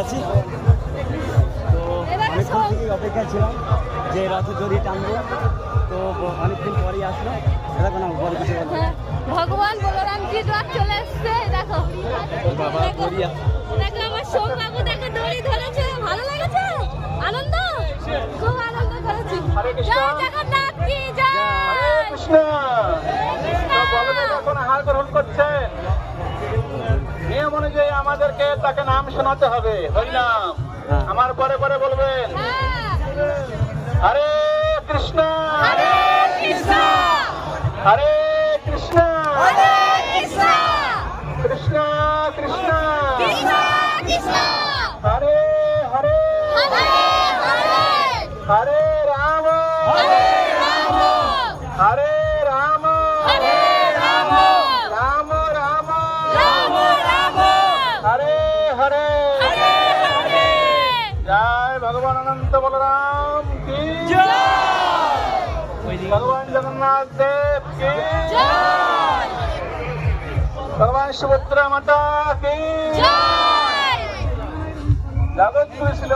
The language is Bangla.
আছি। তো অনেকক্ষণ থেকেই অপেক্ষা ছিলাম যে রথে দড়ি টানবো, তো অনেকদিন পরেই আসলো। দেখো না বড় কিছু বলতে। ভগবান বলরাম জি রথ চলে এসছে। দেখো বাবা দড়ি আছে। দেখো আমার সোম বাবু দেখো দড়ি ধরেছে, ভালো লেগেছে, আনন্দ, খুব আনন্দ করেছি। জয় জগন্নাথ কি জয়। হরে কৃষ্ণ। তো বলদেব এখন আহার গ্রহণ করছেন। নিয়ম অনুযায়ী আমাদেরকে তাকে নাম শোনাতে হবে, হরিনাম। আমার পরে পরে বলবেন হ্যাঁ। হরে কৃষ্ণ হরে কৃষ্ণ হরে কৃষ্ণ হরে কৃষ্ণ কৃষ্ণ কৃষ্ণ কৃষ্ণ কৃষ্ণ হরে হরে হরে হরে হরে রাম হরে রাম হরে রাম হরে রাম রাম রাম রাম রাম হরে হরে হরে হরে। জয় ভগবান অনন্ত বলরাম কি ভগবান জগন্নাথ দেব কি জয় ভগবান সুভদ্রা মাতা কি জয়। জগৎ গুরু ছিল